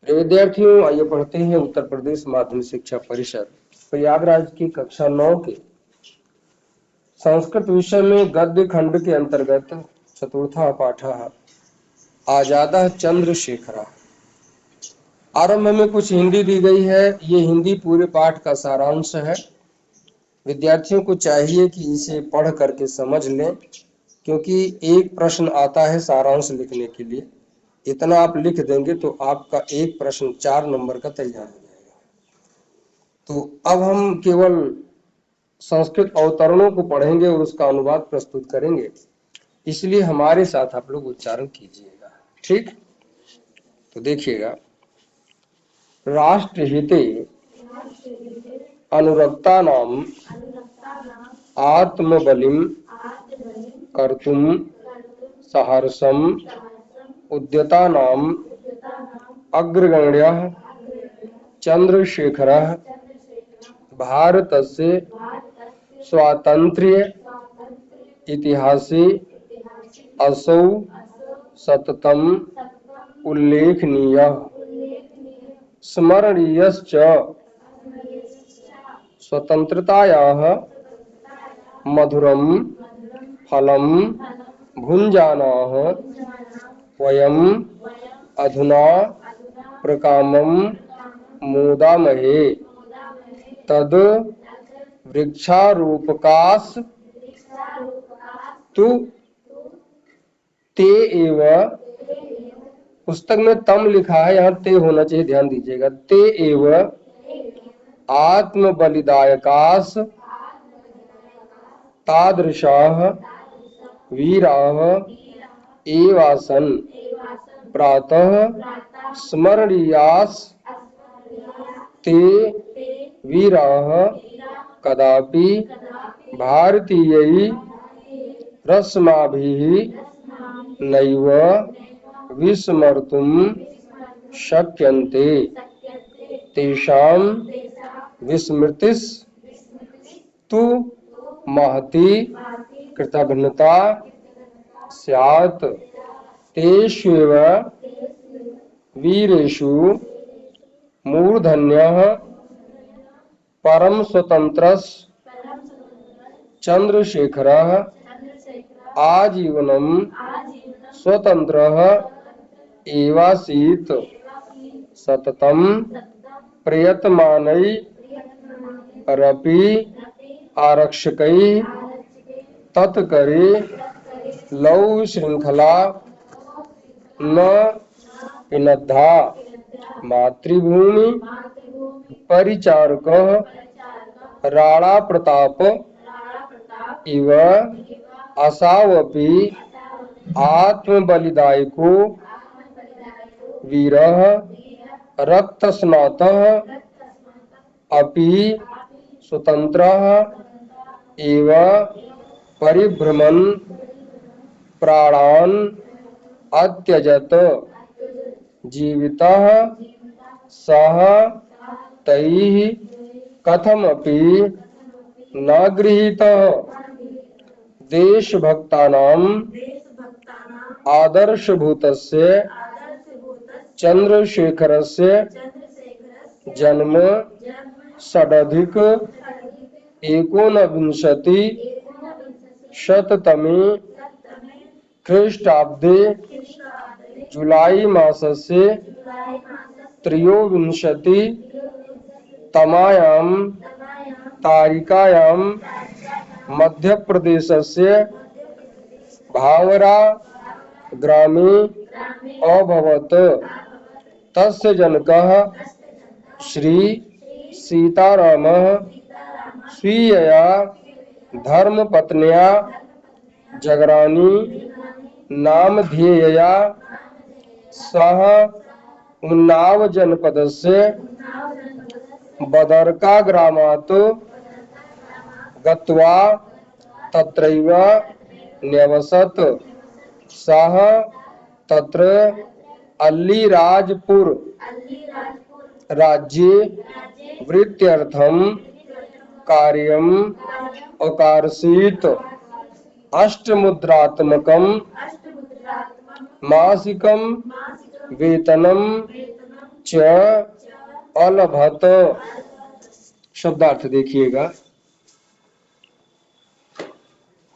प्रिय विद्यार्थियों, आइए पढ़ते हैं उत्तर प्रदेश माध्यमिक शिक्षा परिषद प्रयागराज की कक्षा 9 के संस्कृत विषय में गद्य खंड के अंतर्गत चतुर्था पाठ आजादा चंद्रशेखरा। आरंभ में कुछ हिंदी दी गई है। ये हिंदी पूरे पाठ का सारांश है। विद्यार्थियों को चाहिए कि इसे पढ़ करके समझ लें, क्योंकि एक प्रश्न आता है सारांश लिखने के लिए। इतना आप लिख देंगे तो आपका एक प्रश्न 4 नंबर का तैयार हो जाएगा। तो अब हम केवल संस्कृत अवतरणों को पढ़ेंगे और उसका अनुवाद प्रस्तुत करेंगे, इसलिए हमारे साथ आप लोग उच्चारण कीजिएगा। ठीक, तो देखिएगा। राष्ट्रहिते अनुरक्तानां आत्मबलिं कर्तुं सहर्षम् उद्यतानां अग्रगण्यः चंद्रशेखरः भारतस्य स्वातंत्र्य इतिहासे असौ सततम् उल्लेखनीयः स्मरणीयश्च स्वतंत्रतायाः मधुरं फलं भुञ्जानाः वयम् अधुना प्रकामं मोदामहे तद् वृक्षारोपकास् तु ते एव। पुस्तक में तम लिखा है, यहाँ ते होना चाहिए, ध्यान दीजिएगा। ते एव आत्म बलिदायकास तादृशाः वीराः एवासन प्रातः स्मरणीयास् ते वीराः कदापि भारतीयै रस्माभिः नैव विस्मर्तुं शक्यन्ते तेषां विस्मृतिस् तु महती कृतघ्नता स्यात् तेष्वेव वीरेषु मूर्धन्यः परम स्वतंत्रस् चंद्रशेखरः आजीवनं स्वतंत्रः एवासीत् सततं प्रयतमानैरपि आरक्षकैः तत्करे लौ श्रृंखला न पिनद्धा मातृभूमि परिचारकः राणा प्रताप इव असावपि आत्मबलिदायको वीरः रक्तस्नातः अपि स्वतंत्रः एव परिभ्रमन् प्राणान् अत्यजत जीवितः सः तैः कथमपि न गृहीतः देशभक्तानां आदर्शभूतस्य चंद्रशेखरस्य जन्म षडधिक एकोनविंशति शततमे ख्रीष्टाब्दे जुलाई मासस्य त्रयोविंशति तमायां तारिकायां मध्य प्रदेशस्य भावरा ग्रामे अभवत्। तस्य जनकः श्री सीतारामः स्वीयया धर्मपत्न्या जगरानी नामधेयया सह उन्नाव जनपदस्य बदरका ग्रामात् गत्वा तत्रैव न्यवसत्। सः तत्र अल्लीराजपुर राज्ये वृत्त्यर्थं कार्यम् अकारसीत्। अष्टमुद्रात्मकं मासिकं वेतनं च अलभत। शब्दार्थ देखिएगा,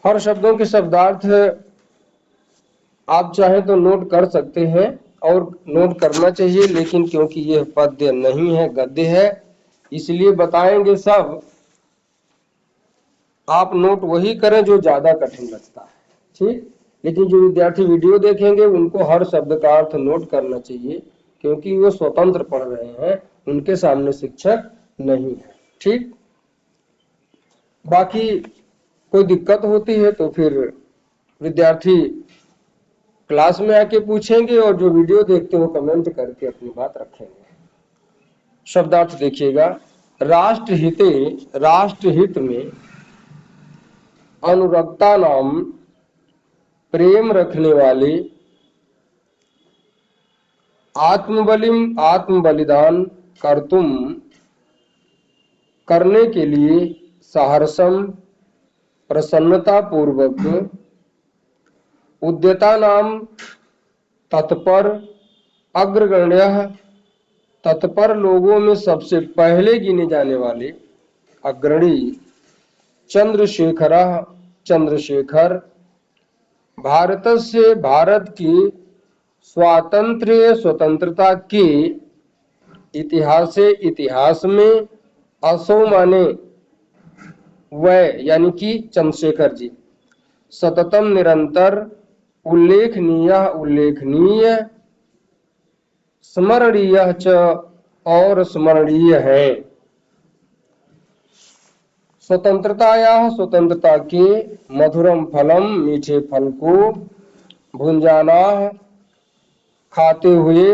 हर शब्दों के शब्दार्थ आप चाहे तो नोट कर सकते हैं और नोट करना चाहिए, लेकिन क्योंकि यह पद्य नहीं है, गद्य है, इसलिए बताएंगे सब। आप नोट वही करें जो ज्यादा कठिन लगता है, ठीक। लेकिन जो विद्यार्थी वीडियो देखेंगे उनको हर शब्द का अर्थ नोट करना चाहिए, क्योंकि वो स्वतंत्र पढ़ रहे हैं, उनके सामने शिक्षक नहीं है, ठीक। बाकी कोई दिक्कत होती है तो फिर विद्यार्थी क्लास में आके पूछेंगे, और जो वीडियो देखते हैं वो कमेंट करके अपनी बात रखेंगे। शब्दार्थ देखिएगा, राष्ट्रहित में अनुरक्ता नाम प्रेम रखने वाले, आत्म बलिदान करने के लिए सहर्षम प्रसन्नता पूर्वक, उद्यता नाम तत्पर अग्रगण्य, तत्पर लोगों में सबसे पहले गिने जाने वाले, अग्रणी, चंद्रशेखर, भारत से भारत की स्वतंत्रता के इतिहास में असो माने वह यानी कि चंद्रशेखर जी, सततम निरंतर, उल्लेखनीय, स्मरणीय च और स्मरणीय है। स्वतंत्रता के मधुरम फलम, मीठे फल को, भुंजाना खाते हुए,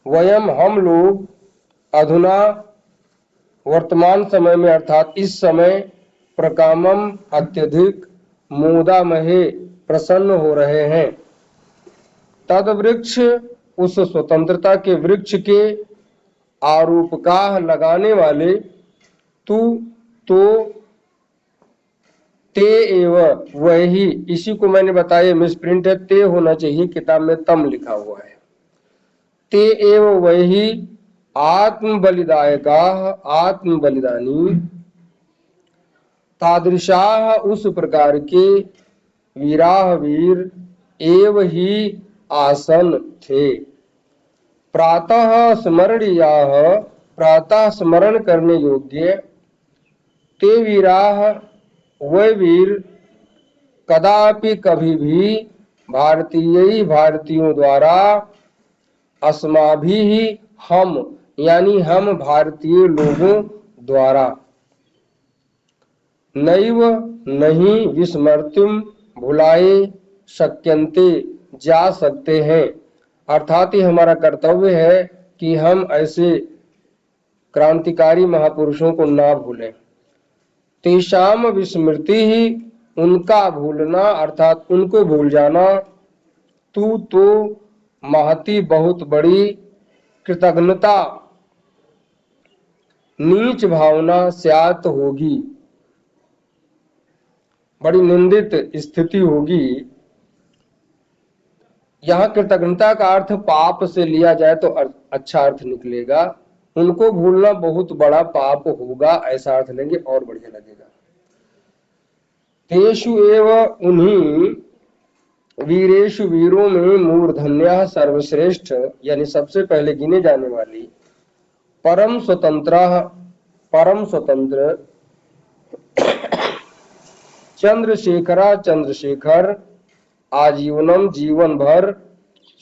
वयम हम लोग, अधुना वर्तमान समय में अर्थात इस समय, प्रकामम अत्यधिक, मोदामहे प्रसन्न हो रहे हैं। तद वृक्ष उस स्वतंत्रता के वृक्ष के, आरूपका लगाने वाले, तू तो ते एव वही, इसी को मैंने बताया मिसप्रिंट है, ते होना चाहिए, किताब में तम लिखा हुआ है। ते एव वही आत्म बलिदायका, आत्म बलिदानी, तादृशाह उस प्रकार के, वीराह वीर, एव ही आसन थे। प्रातः स्मरणीयाः, प्रातः स्मरण करने योग्य, ते वीराः वह वीर, कदापि कभी भी, भारतीयों द्वारा, अस्माभिः हम यानी हम भारतीय लोगों द्वारा, नैव नहीं, विस्मर्तुम भुलाए, शक्यन्ते जा सकते हैं, अर्थात ये हमारा कर्तव्य है कि हम ऐसे क्रांतिकारी महापुरुषों को ना भूलें। तेषाम विस्मृति ही, उनका भूलना अर्थात उनको भूल जाना, तू तो महती बहुत बड़ी, कृतज्ञता नीच भावना स्यात होगी, बड़ी निंदित स्थिति होगी। यहाँ कृतज्ञता का अर्थ पाप से लिया जाए तो अच्छा अर्थ निकलेगा, उनको भूलना बहुत बड़ा पाप होगा ऐसा अर्थ लेंगे और बढ़िया लगेगा। तेषु एव उन्हीं वीरेषु वीरों में, मूर्धन्यः सर्वश्रेष्ठ यानी सबसे पहले गिने जाने वाली, परम स्वतंत्र, चंद्रशेखर, आजीवनम जीवन भर,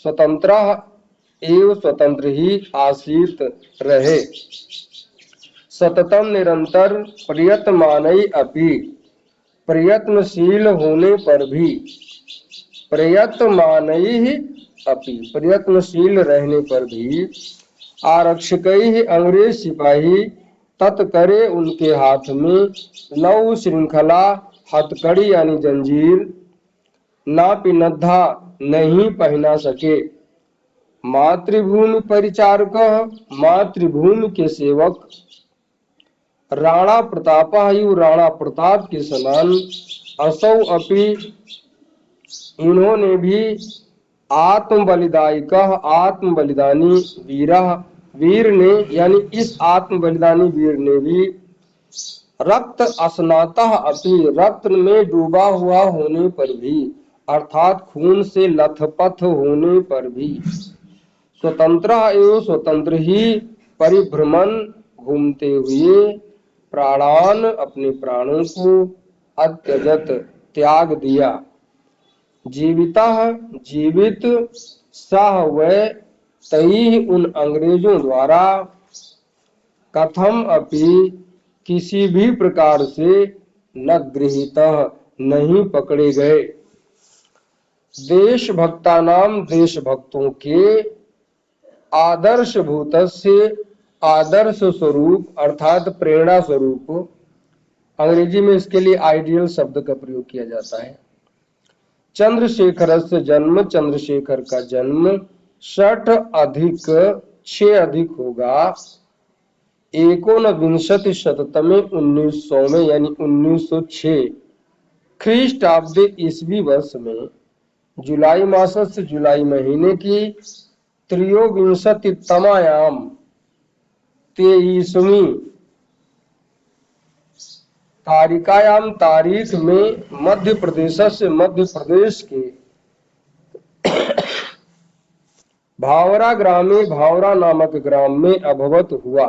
स्वतंत्र एव स्वतंत्र ही आसीत रहे, सततम निरंतर, प्रयत्नमानै अपि, प्रयत्नशील होने पर भी, प्रयत्नमानै अपि प्रयत्नशील रहने पर भी, आरक्षकै अंग्रेज सिपाही, तत्करे उनके हाथ में, नौ श्रृंखला हथकड़ी यानी जंजीर, ना पिनद्धा नहीं पहना सके, मातृभूमि परिचारक, मातृभूमि के सेवक, राणा प्रताप के समान, असौ अपि इन्होंने भी, आत्म बलिदानी वीरा वीर ने यानी इस आत्म बलिदानी वीर ने भी रक्त अस्नातः अपि रक्त में डूबा हुआ होने पर भी अर्थात खून से लथपथ होने पर भी स्वतंत्र एवं स्वतंत्र ही परिभ्रमण घूमते हुए प्राणान अपने प्राणों को अत्यजत त्याग दिया। जीविता जीवित सह व तई उन अंग्रेजों द्वारा कथम अपि किसी भी प्रकार से न गृहीत नहीं पकड़े गए। देशभक्तानाम देशभक्तों के आदर्श भूतस्य आदर्श स्वरूप अर्थात प्रेरणा स्वरूप, अंग्रेजी में इसके लिए आइडियल शब्द का प्रयोग किया जाता है। चंद्रशेखर से जन्म, चंद्रशेखर का जन्म 60 अधिक 6 अधिक होगा 19 शततमे 1900 में यानी 1906 ख्रीष्टाब्द ईस्वी वर्ष में जुलाई मास से जुलाई महीने की त्रयोविंशतितमायाम 23वीं तारिकायाम तारीख में मध्य प्रदेश से मध्य प्रदेश के भावरा ग्रामे भावरा नामक ग्राम में अभवत हुआ।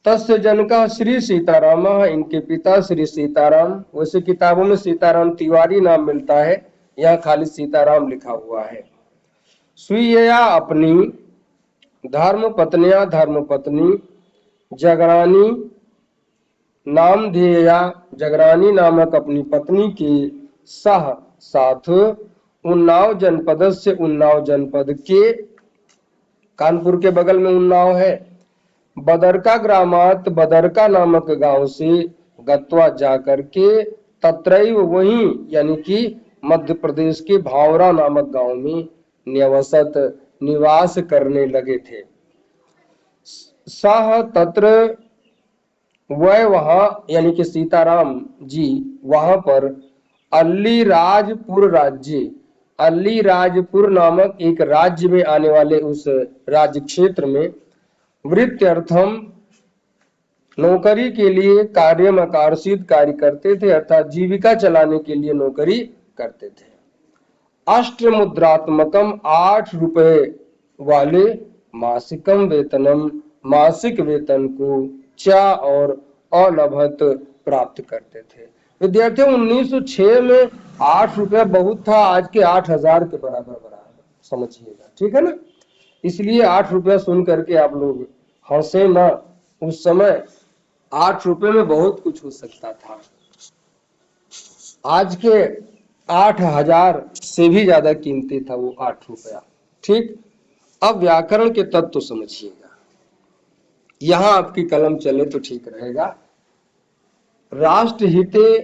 तस्य जनका श्री सीताराम, इनके पिता श्री सीताराम। वैसे किताबों में सीताराम तिवारी नाम मिलता है, यहाँ खाली सीताराम लिखा हुआ है। स्वीयया अपनी धर्म पत्निया धर्म पत्नी जगरानी नामधेया जगरानी नामक अपनी पत्नी के सह साथ उन्नाव जनपद से उन्नाव जनपद के, कानपुर के बगल में उन्नाव है, बदरका ग्रामात बदरका नामक गांव से गत्वा जाकर के तत्रैव वहीं यानी कि मध्य प्रदेश के भावरा नामक गांव में न्यवसत निवास करने लगे थे। सह तत्र वह वहां यानी कि सीताराम जी वहां पर अलीराजपुर राज्य, अलीराजपुर नामक एक राज्य में आने वाले उस राज्य क्षेत्र में वृत्त्यर्थम नौकरी के लिए कार्यम आकर्षित कार्य करते थे, अर्थात जीविका चलाने के लिए नौकरी करते थे। अष्टमुद्रात्मकम 8 रुपए वाले मासिकम वेतनम मासिक वेतन को चा और अलभत प्राप्त करते थे। विद्यार्थियों 1906 में 8 रुपया बहुत था, आज के 8000 के बराबर समझिएगा, ठीक है ना। इसलिए 8 रुपया सुन करके आप लोग हंसे ना, उस समय 8 रुपए में बहुत कुछ हो सकता था। आज के 8000 से भी ज्यादा कीमती था वो 8 रुपया। ठीक, अब व्याकरण के तत्व तो समझिएगा, यहां आपकी कलम चले तो ठीक रहेगा। राष्ट्रहिते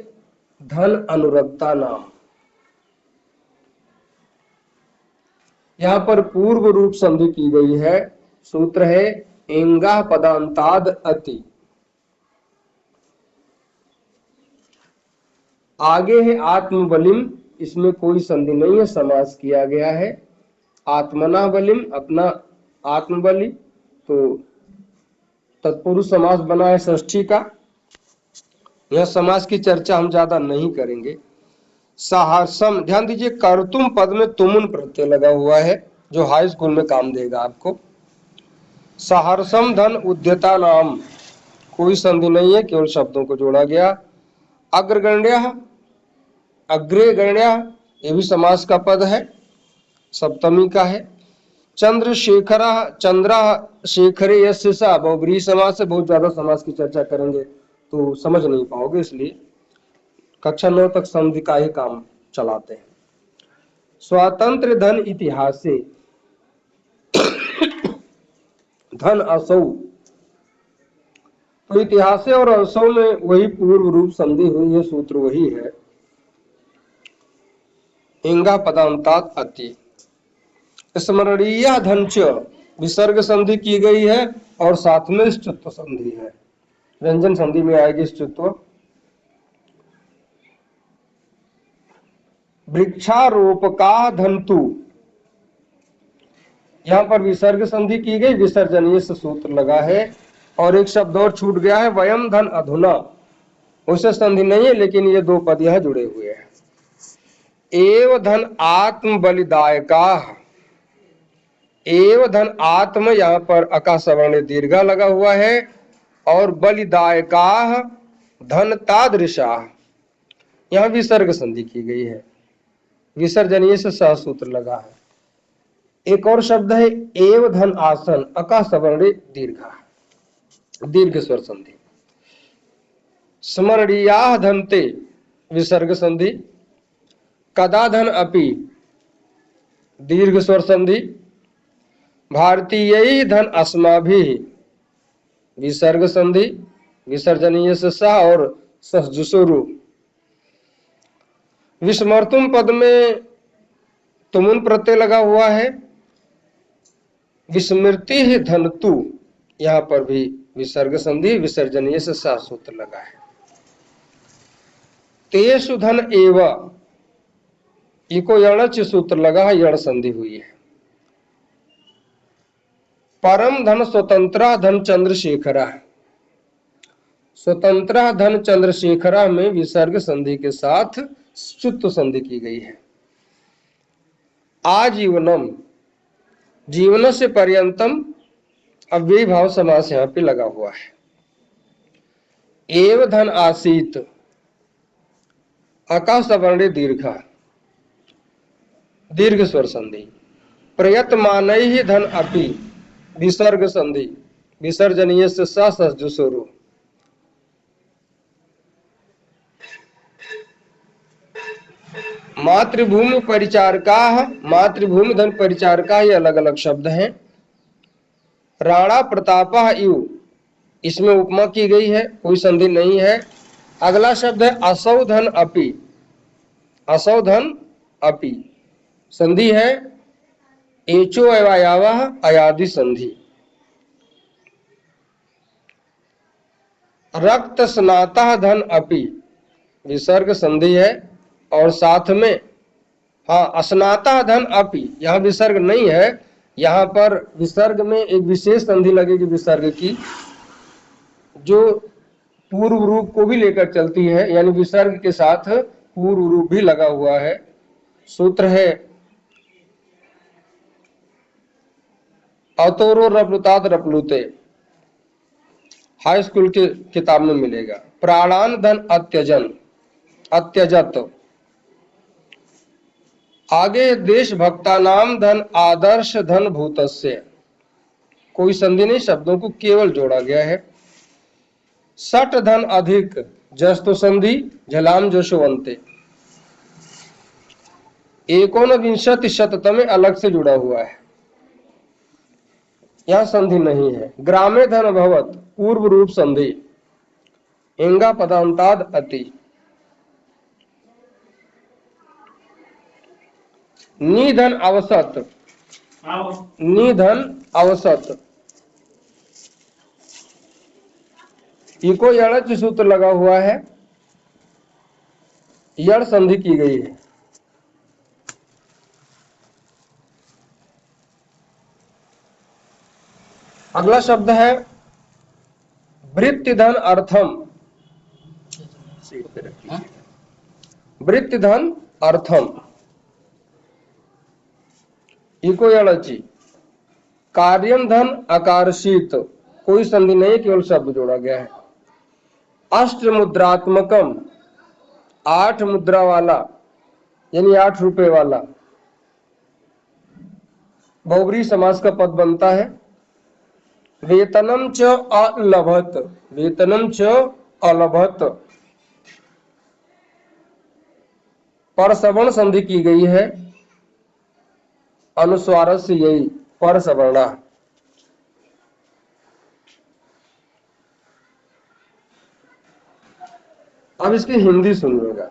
धन अनुरक्ता नाम, यहां पर पूर्व रूप संधि की गई है। सूत्र है एंगा पदांताद अति, आगे है आत्मबलिम, इसमें कोई संधि नहीं है, समास किया गया है। आत्मना बलिम, अपना आत्मबलि, तो तत्पुरुष समास बना है षष्ठी का। यह समास की चर्चा हम ज्यादा नहीं करेंगे। सहर्षम, ध्यान दीजिए कर्तुम पद में तुमुन प्रत्यय लगा हुआ है जो हाई स्कूल में काम देगा आपको। सहर्षम धन उद्यता नाम, कोई संधि नहीं है, केवल शब्दों को जोड़ा गया। अग्रगण्य, अग्रे गण्य, ये भी समास का पद है, सप्तमी का है। चंद्रशेखर, चंद्र शेखरे यस्य सा, बहुब्रीहि समास है, बहुत ज्यादा समास की चर्चा करेंगे तो समझ नहीं पाओगे, इसलिए कक्षा 9 तक संधि का ही काम चलाते हैं। स्वातंत्र धन इतिहासे, धन असौ, तो इतिहासे और असौ में वही पूर्व रूप संधि हुई है, सूत्र वही है इंगा पदांतात अति। स्मरणीय धन च, विसर्ग संधि की गई है और साथ में स्तुत्व संधि है, व्यंजन संधि में आएगी स्तुत्व। वृक्षारोपका धंतु, यहाँ पर विसर्ग संधि की गई, विसर्जनीय से सूत्र लगा है। और एक शब्द और छूट गया है, वयम धन अधुना, उसे संधि नहीं है, लेकिन ये दो पद यहाँ जुड़े हुए हैं। एव धन आत्म बलिदायका, एव धन आत्म, यहाँ पर अका सवर्ण दीर्घा लगा हुआ है। और बलिदायका धन तादृशा, यहाँ विसर्ग संधि की गई है, विसर्जनीय से सह सूत्र लगा है। एक और शब्द है एव धन आसन, अका सवर्ण दीर्घा, दीर्घ स्वर संधि। स्मरणीया धनते, विसर्ग संधि। कदा धन अपि, दीर्घ स्वर संधि। भारतीय धन अस्माभि, विसर्ग संधि, विसर्जनीय से सह और सहजुसुरु। विस्मर्तुम पद में तुमुन प्रत्यय लगा हुआ है। विस्मृति ही धनतु, यहाँ पर भी विसर्ग संधि, विसर्जनीय से सह सूत्र लगा है। तेषु धन एव, इको यणच सूत्र लगा है, यण संधि हुई है। परम धन स्वतंत्रा धन चंद्रशेखरा, स्वतंत्रा धन चंद्रशेखरा में विसर्ग संधि के साथ च्युत संधि की गई है। आजीवनम, जीवन से पर्यंतम, अव्ययी भाव समास यहाँ पे लगा हुआ है। एव धन आसीत, अका सवर्ण दीर्घा, दीर्घ स्वर संधि। प्रयतमान ही धन अपि, विसर्ग संधि, विसर्जनीय से सजुसुरु। मातृभूमि परिचारका, मातृभूमि धन परिचारका, ये अलग अलग शब्द हैं। राणा प्रताप इव, इसमें उपमा की गई है, कोई संधि नहीं है। अगला शब्द है असौधन अपि, असौधन अपि, संधि है एचो अयावह अयादि संधि। रक्त स्नाता धन अपि, विसर्ग संधि है। और साथ में हाँ स्नाता धन अपि, यहाँ विसर्ग नहीं है, यहाँ पर विसर्ग में एक विशेष संधि लगेगी विसर्ग की, जो पूर्व रूप को भी लेकर चलती है, यानी विसर्ग के साथ पूर्व रूप भी लगा हुआ है। सूत्र है अतोरो रप्लुतात रप्लुते, हाई स्कूल के किताब में मिलेगा। प्राणान धन अत्यजन, अत्यजत। आगे देशभक्ता नाम धन आदर्श धन भूतस्य, कोई संधि नहीं, शब्दों को केवल जोड़ा गया है। सठ धन अधिक, जस्तो संधि, झलाम जशोवंते। एकोनविंशति शततमे अलग से जुड़ा हुआ है, यहां संधि नहीं है। ग्रामे धन भवत, पूर्व रूप संधि, इंगा पदांताद अति। निधन अवसत, निधन अवसत, इको यणच सूत्र लगा हुआ है, यण संधि की गई है। अगला शब्द है वृत्ति धन अर्थम, वृत्ति धन अर्थम, इको यणची। कार्यम धन अकारशीत, कोई संधि नहीं, केवल शब्द जोड़ा गया है। अष्ट मुद्रात्मकम, 8 मुद्रा वाला, यानी 8 रुपए वाला, बहुब्रीहि समास का पद बनता है। वेतनम च अलभत, वेतनम च अलभत, पर सवर्ण संधि की गई है, अनुस्वार से यही पर सवर्णा। अब इसकी हिंदी सुनिएगा।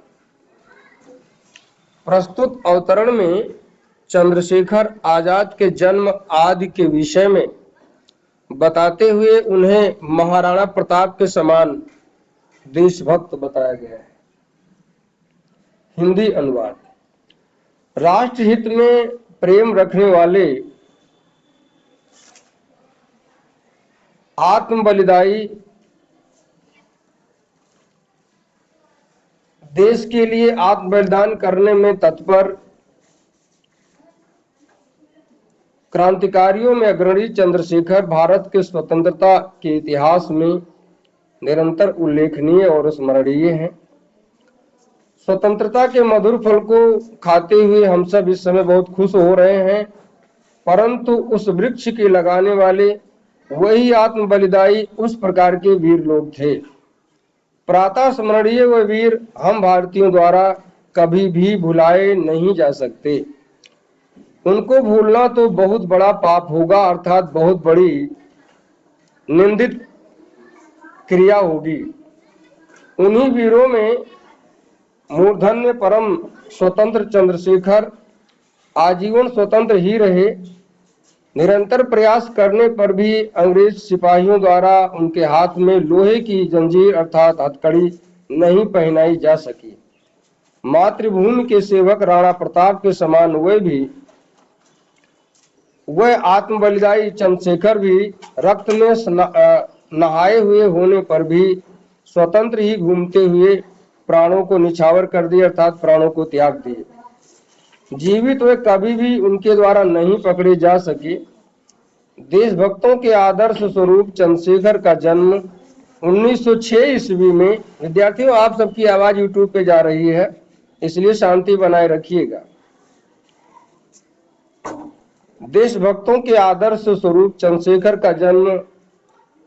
प्रस्तुत अवतरण में चंद्रशेखर आजाद के जन्म आदि के विषय में बताते हुए उन्हें महाराणा प्रताप के समान देशभक्त बताया गया है। हिंदी अनुवाद। राष्ट्रहित में प्रेम रखने वाले आत्म बलिदाई देश के लिए आत्म बलिदान करने में तत्पर क्रांतिकारियों में अग्रणी चंद्रशेखर भारत के स्वतंत्रता के इतिहास में निरंतर उल्लेखनीय और स्मरणीय हैं। स्वतंत्रता के मधुर फल को खाते हुए हम सब इस समय बहुत खुश हो रहे हैं, परंतु उस वृक्ष के लगाने वाले वही आत्म बलिदाई उस प्रकार के वीर लोग थे। प्रातः स्मरणीय व वीर हम भारतीयों द्वारा कभी भी भुलाए नहीं जा सकते। उनको भूलना तो बहुत बड़ा पाप होगा, अर्थात बहुत बड़ी निंदित क्रिया होगी। उन्हीं वीरों में मूर्धन्य परम स्वतंत्र चंद्रशेखर आजीवन स्वतंत्र ही रहे। निरंतर प्रयास करने पर भी अंग्रेज सिपाहियों द्वारा उनके हाथ में लोहे की जंजीर अर्थात हथकड़ी नहीं पहनाई जा सकी। मातृभूमि के सेवक राणा प्रताप के समान वह आत्म बलिदाई चंद्रशेखर भी रक्त में नहाए हुए होने पर भी स्वतंत्र ही घूमते हुए प्राणों को निछावर कर दिए, अर्थात प्राणों को त्याग दिए। जीवित वे कभी भी उनके द्वारा नहीं पकड़े जा सके। देशभक्तों के आदर्श स्वरूप चंद्रशेखर का जन्म 1906 ईस्वी में, विद्यार्थियों आप सबकी आवाज यूट्यूब पे जा रही है इसलिए शांति बनाए रखिएगा। देशभक्तों के आदर्श स्वरूप चंद्रशेखर का जन्म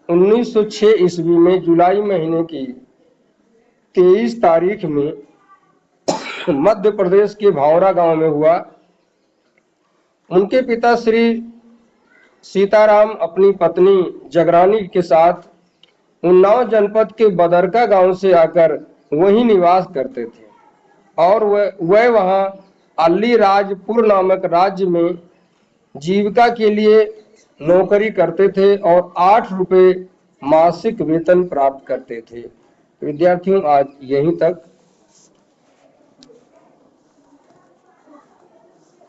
1906 ईस्वी में जुलाई महीने की 23 तारीख में मध्य प्रदेश के भावरा गांव में हुआ। उनके पिता श्री सीताराम अपनी पत्नी जगरानी के साथ उन्नाव जनपद के बदरका गांव से आकर वहीं निवास करते थे और वह वहां अलीराजपुर नामक राज्य में जीविका के लिए नौकरी करते थे और 8 रुपए मासिक वेतन प्राप्त करते थे। विद्यार्थियों आज यहीं तक